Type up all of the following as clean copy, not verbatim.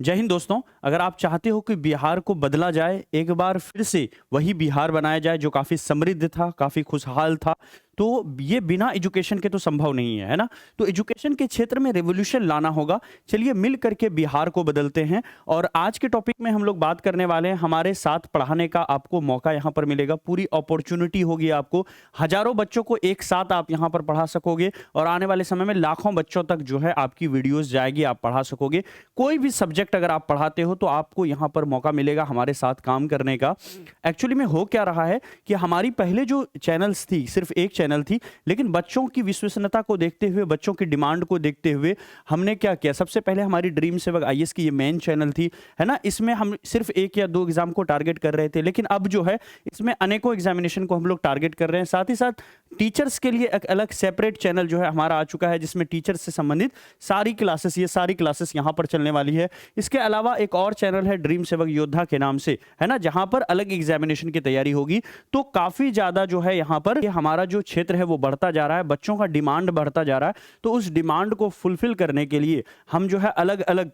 जय हिंद दोस्तों। अगर आप चाहते हो कि बिहार को बदला जाए, एक बार फिर से वही बिहार बनाया जाए जो काफ़ी समृद्ध था, काफ़ी खुशहाल था, तो ये बिना एजुकेशन के तो संभव नहीं है ना? तो एजुकेशन के क्षेत्र में रिवॉल्यूशन लाना होगा। चलिए मिल करके बिहार को बदलते हैं। और आज के टॉपिक में हम लोग बात करने वाले हैं, हमारे साथ पढ़ाने का आपको मौका यहाँ पर मिलेगा, पूरी अपॉर्चुनिटी होगी आपको। हज़ारों बच्चों को एक साथ आप यहाँ पर पढ़ा सकोगे और आने वाले समय में लाखों बच्चों तक जो है आपकी वीडियोज़ जाएगी, आप पढ़ा सकोगे। कोई भी सब्जेक्ट अगर आप पढ़ाते हो तो आपको यहाँ पर मौका मिलेगा हमारे साथ काम करने का। एक्चुअली में हो क्या रहा है कि हमारी पहले जो चैनल्स थी, सिर्फ एक चैनल थी, लेकिन बच्चों की विश्वसनीयता को देखते हुए, बच्चों की डिमांड को देखते हुए हमने क्या किया, सबसे पहले हमारी ड्रीम सेवक आईएएस की ये मेन चैनल थी, है ना? इसमें हम सिर्फ एक या दो एग्जाम को टारगेट कर रहे थे, लेकिन अब जो है इसमें अनेकों एग्जामिनेशन को हम लोग टारगेट कर रहे हैं। साथ ही साथ टीचर्स के लिए एक अलग सेपरेट चैनल जो है हमारा आ चुका है, जिसमें टीचर्स से संबंधित सारी क्लासेस, ये सारी क्लासेस यहाँ पर चलने वाली है। इसके अलावा एक और चैनल है ड्रीम सेवक योद्धा के नाम से, है ना, जहां पर अलग एग्जामिनेशन की तैयारी होगी। तो काफी ज्यादा जो है यहाँ पर हमारा जो क्षेत्र है वो बढ़ता जा रहा है, बच्चों का डिमांड बढ़ता जा रहा है। तो उस डिमांड को फुलफिल करने के लिए हम जो है अलग अलग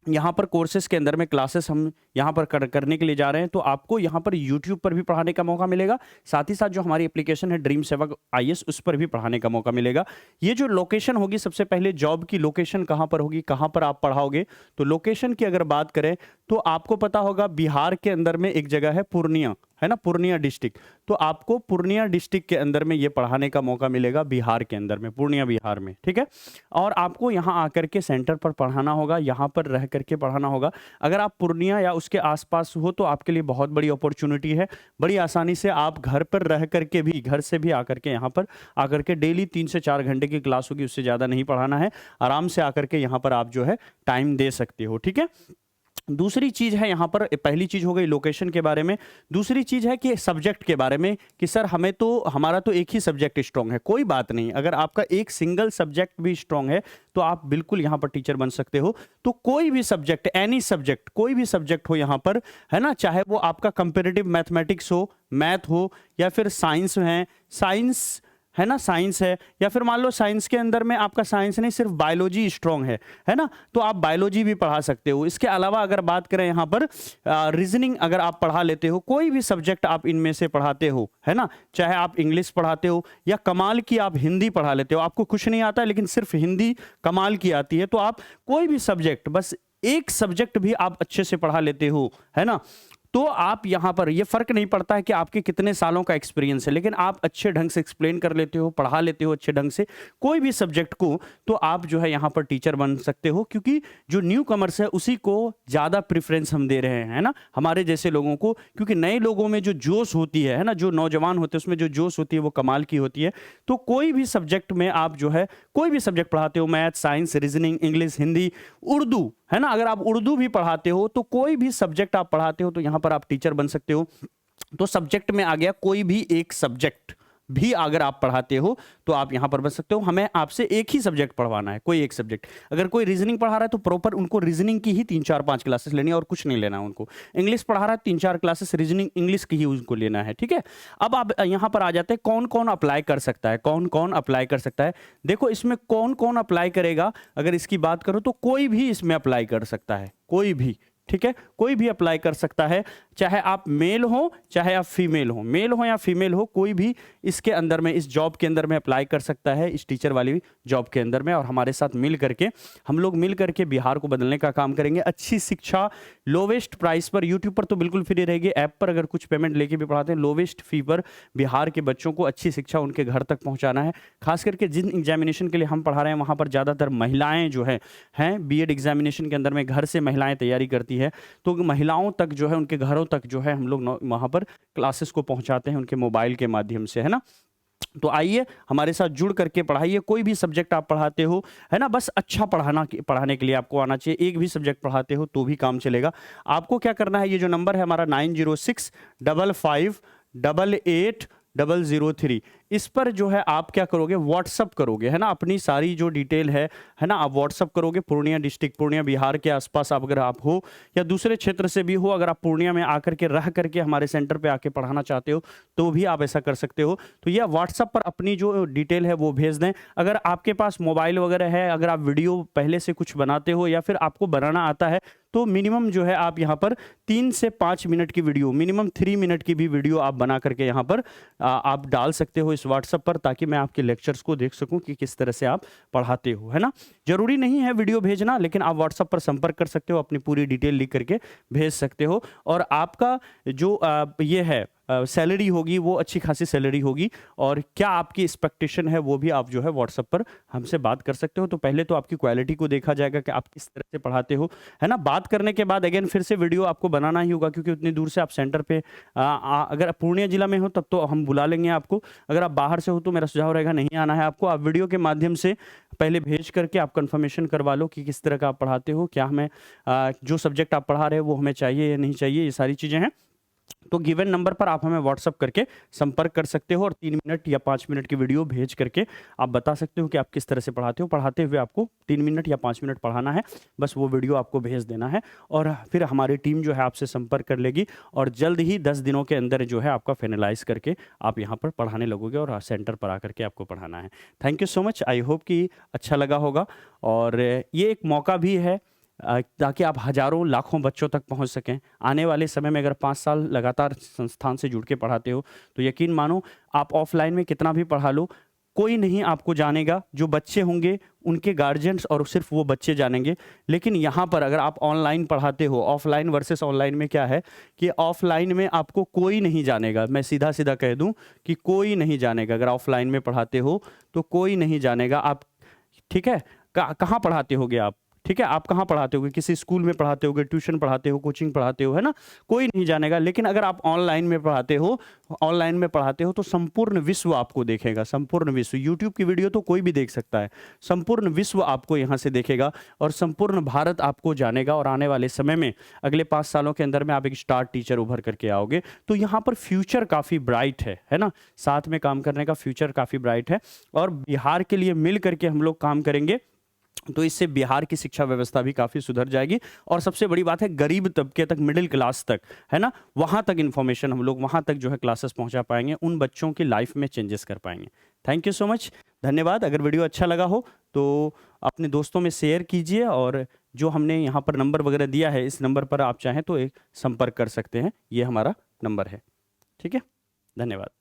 यहाँ पर कोर्सेज के अंदर में क्लासेस हम यहाँ पर करने के लिए जा रहे हैं। तो आपको यहाँ पर यूट्यूब पर भी पढ़ाने का मौका मिलेगा, साथ ही साथ जो हमारी एप्लीकेशन है ड्रीम सेवक आईएएस, उस पर भी पढ़ाने का मौका मिलेगा। ये जो लोकेशन होगी, सबसे पहले जॉब की लोकेशन कहाँ पर होगी, कहाँ पर आप पढ़ाओगे, तो लोकेशन की अगर बात करें तो आपको पता होगा बिहार के अंदर में एक जगह है पूर्णिया, है ना, पूर्णिया डिस्ट्रिक्ट। तो आपको पूर्णिया डिस्ट्रिक्ट के अंदर में ये पढ़ाने का मौका मिलेगा, बिहार के अंदर में, पूर्णिया बिहार में, ठीक है। और आपको यहाँ आकर के सेंटर पर पढ़ाना होगा, यहाँ पर रह करके पढ़ाना होगा। अगर आप पूर्णिया या उसके आसपास हो तो आपके लिए बहुत बड़ी अपॉर्चुनिटी है। बड़ी आसानी से आप घर पर रह करके भी, घर से भी आकर के यहाँ पर आकर के डेली 3 से 4 घंटे की क्लास होगी, उससे ज़्यादा नहीं पढ़ाना है। आराम से आकर के यहाँ पर आप जो है टाइम दे सकते हो, ठीक है। दूसरी चीज है यहाँ पर, पहली चीज हो गई लोकेशन के बारे में। दूसरी चीज है कि सब्जेक्ट के बारे में, कि सर हमारा तो एक ही सब्जेक्ट स्ट्रांग है। कोई बात नहीं, अगर आपका एक सिंगल सब्जेक्ट भी स्ट्रांग है तो आप बिल्कुल यहाँ पर टीचर बन सकते हो। तो कोई भी सब्जेक्ट, एनी सब्जेक्ट, कोई भी सब्जेक्ट हो यहाँ पर, है ना, चाहे वो आपका कंपेरेटिव मैथमेटिक्स हो, मैथ हो, या फिर साइंस साइंस है ना, साइंस है, या फिर मान लो साइंस के अंदर में आपका साइंस नहीं, सिर्फ बायोलॉजी स्ट्रांग है ना, तो आप बायोलॉजी भी पढ़ा सकते हो। इसके अलावा अगर बात करें यहाँ पर रीजनिंग अगर आप पढ़ा लेते हो, कोई भी सब्जेक्ट आप इनमें से पढ़ाते हो, है ना, चाहे आप इंग्लिश पढ़ाते हो या कमाल की आप हिंदी पढ़ा लेते हो, आपको कुछ नहीं आता है लेकिन सिर्फ हिंदी कमाल की आती है, तो आप कोई भी सब्जेक्ट, बस एक सब्जेक्ट भी आप अच्छे से पढ़ा लेते हो, है ना, तो आप यहाँ पर, ये फर्क नहीं पड़ता है कि आपके कितने सालों का एक्सपीरियंस है, लेकिन आप अच्छे ढंग से एक्सप्लेन कर लेते हो, पढ़ा लेते हो अच्छे ढंग से कोई भी सब्जेक्ट को, तो आप जो है यहाँ पर टीचर बन सकते हो। क्योंकि जो न्यू कमर्स है उसी को ज़्यादा प्रेफरेंस हम दे रहे हैं ना, हमारे जैसे लोगों को, क्योंकि नए लोगों में जो जोश होती है ना, जो नौजवान होते हैं उसमें जो जोश होती है वो कमाल की होती है। तो कोई भी सब्जेक्ट में आप जो है, कोई भी सब्जेक्ट पढ़ाते हो, math, science, reasoning, English, Hindi, Urdu, है ना, अगर आप उर्दू भी पढ़ाते हो, तो कोई भी सब्जेक्ट आप पढ़ाते हो तो यहां पर आप टीचर बन सकते हो। तो सब्जेक्ट में आ गया, कोई भी एक सब्जेक्ट भी अगर आप पढ़ाते हो तो आप यहां पर बन सकते हो। हमें आपसे एक ही सब्जेक्ट पढ़वाना है, कोई एक सब्जेक्ट। अगर कोई रीजनिंग पढ़ा रहा है तो प्रॉपर उनको रीजनिंग की ही 3-4-5 क्लासेस लेनी है और कुछ नहीं लेना है उनको। इंग्लिश पढ़ा रहा है, 3-4 क्लासेस रीजनिंग इंग्लिश की ही उनको लेना है, ठीक है। अब आप यहां पर आ जाते हैं, कौन कौन अप्लाई कर सकता है, कौन कौन अप्लाई कर सकता है। देखो इसमें कौन कौन अप्लाई करेगा, अगर इसकी बात करो तो कोई भी इसमें अप्लाई कर सकता है, कोई भी, ठीक है, कोई भी अप्लाई कर सकता है, चाहे आप मेल हो चाहे आप फीमेल हो, मेल हो या फीमेल हो, कोई भी इसके अंदर में, इस जॉब के अंदर में अप्लाई कर सकता है, इस टीचर वाली जॉब के अंदर में। और हमारे साथ मिल करके, हम लोग मिल करके बिहार को बदलने का काम करेंगे। अच्छी शिक्षा लोवेस्ट प्राइस पर, यूट्यूब पर तो बिल्कुल फ्री रहेगी, ऐप पर अगर कुछ पेमेंट लेके भी पढ़ाते हैं, लोवेस्ट फी पर बिहार के बच्चों को अच्छी शिक्षा उनके घर तक पहुँचाना है। खास करके जिन एग्जामिनेशन के लिए हम पढ़ा रहे हैं वहाँ पर ज़्यादातर महिलाएँ जो हैं बीएड एग्जामिनेशन के अंदर में घर से महिलाएँ तैयारी करती है, तो महिलाओं तक जो है, उनके घरों तक जो है हम लोग वहाँ पर क्लासेस को पहुँचाते हैं उनके मोबाइल के माध्यम से, है ना। तो आइए हमारे साथ जुड़ करके पढ़ाइए, कोई भी सब्जेक्ट आप पढ़ाते हो, है ना, बस अच्छा पढ़ाने के लिए आपको आना चाहिए। एक भी सब्जेक्ट पढ़ाते हो तो भी काम चलेगा। आपको क्या करना है, ये जो नंबर है हमारा 9065588003, इस पर जो है आप क्या करोगे, व्हाट्सअप करोगे, है ना, अपनी सारी जो डिटेल है ना, आप व्हाट्सअप करोगे। पूर्णिया डिस्ट्रिक्ट, पूर्णिया बिहार के आसपास आप अगर आप हो या दूसरे क्षेत्र से भी हो, अगर आप पूर्णिया में आकर के रह करके हमारे सेंटर पे आके पढ़ाना चाहते हो तो भी आप ऐसा कर सकते हो। तो यह व्हाट्सअप पर अपनी जो डिटेल है वो भेज दें। अगर आपके पास मोबाइल वगैरह है, अगर आप वीडियो पहले से कुछ बनाते हो या फिर आपको बनाना आता है, तो मिनिमम जो है आप यहाँ पर 3 से 5 मिनट की वीडियो, मिनिमम 3 मिनट की भी वीडियो आप बना करके यहाँ पर आप डाल सकते हो इस व्हाट्सएप पर, ताकि मैं आपके लेक्चर्स को देख सकूं कि किस तरह से आप पढ़ाते हो, है ना। जरूरी नहीं है वीडियो भेजना, लेकिन आप व्हाट्सएप पर संपर्क कर सकते हो, अपनी पूरी डिटेल लिख करके भेज सकते हो। और आपका जो ये है सैलरी होगी वो अच्छी खासी सैलरी होगी, और क्या आपकी एक्सपेक्टेशन है वो भी आप जो है व्हाट्सएप पर हमसे बात कर सकते हो। तो पहले तो आपकी क्वालिटी को देखा जाएगा कि आप किस तरह से पढ़ाते हो, है ना। बात करने के बाद अगेन फिर से वीडियो आपको बनाना ही होगा, क्योंकि उतनी दूर से आप सेंटर पे अगर पूर्णिया जिला में हो तब तो हम बुला लेंगे आपको। अगर आप बाहर से हो तो मेरा सुझाव रहेगा नहीं आना है आपको। आप वीडियो के माध्यम से पहले भेज करके आप कंफर्मेशन करवा लो कि किस तरह का आप पढ़ाते हो, क्या हमें जो सब्जेक्ट आप पढ़ा रहे हो वो हमें चाहिए या नहीं चाहिए, ये सारी चीज़ें हैं। तो गिवन नंबर पर आप हमें व्हाट्सअप करके संपर्क कर सकते हो, और 3 मिनट या 5 मिनट की वीडियो भेज करके आप बता सकते हो कि आप किस तरह से पढ़ाते हो। पढ़ाते हुए आपको 3 मिनट या 5 मिनट पढ़ाना है, बस वो वीडियो आपको भेज देना है, और फिर हमारी टीम जो है आपसे संपर्क कर लेगी, और जल्द ही 10 दिनों के अंदर जो है आपका फाइनलाइज करके आप यहाँ पर पढ़ाने लगोगे, और सेंटर पर आकर के आपको पढ़ाना है। Thank you so much. I hope कि अच्छा लगा होगा, और ये एक मौका भी है ताकि आप हजारों लाखों बच्चों तक पहुंच सकें। आने वाले समय में अगर 5 साल लगातार संस्थान से जुड़ के पढ़ाते हो तो यकीन मानो, आप ऑफलाइन में कितना भी पढ़ा लो, कोई नहीं आपको जानेगा। जो बच्चे होंगे उनके गार्जियंस और सिर्फ वो बच्चे जानेंगे। लेकिन यहाँ पर अगर आप ऑनलाइन पढ़ाते हो, ऑफलाइन वर्सेस ऑनलाइन में क्या है कि ऑफलाइन में आपको कोई नहीं जानेगा। मैं सीधा सीधा कह दूं कि कोई नहीं जानेगा। अगर ऑफलाइन में पढ़ाते हो तो कोई नहीं जानेगा आप, ठीक है। कहाँ पढ़ाते होगे आप, ठीक है, आप कहाँ पढ़ाते होगे, किसी स्कूल में पढ़ाते होगे, ट्यूशन पढ़ाते हो, कोचिंग पढ़ाते हो, है ना, कोई नहीं जानेगा। लेकिन अगर आप ऑनलाइन में पढ़ाते हो, ऑनलाइन में पढ़ाते हो तो संपूर्ण विश्व आपको देखेगा, संपूर्ण विश्व। यूट्यूब की वीडियो तो कोई भी देख सकता है, संपूर्ण विश्व आपको यहाँ से देखेगा, और संपूर्ण भारत आपको जानेगा। और आने वाले समय में अगले 5 सालों के अंदर में आप एक स्टार टीचर उभर करके आओगे। तो यहाँ पर फ्यूचर काफ़ी ब्राइट है ना, साथ में काम करने का फ्यूचर काफ़ी ब्राइट है, और बिहार के लिए मिल करके हम लोग काम करेंगे तो इससे बिहार की शिक्षा व्यवस्था भी काफ़ी सुधर जाएगी। और सबसे बड़ी बात है, गरीब तबके तक, मिडिल क्लास तक, है ना, वहाँ तक इन्फॉर्मेशन हम लोग वहाँ तक जो है क्लासेस पहुँचा पाएंगे, उन बच्चों की लाइफ में चेंजेस कर पाएंगे। थैंक यू सो मच, धन्यवाद। अगर वीडियो अच्छा लगा हो तो अपने दोस्तों में शेयर कीजिए, और जो हमने यहाँ पर नंबर वगैरह दिया है, इस नंबर पर आप चाहें तो एक संपर्क कर सकते हैं, ये हमारा नंबर है, ठीक है। धन्यवाद।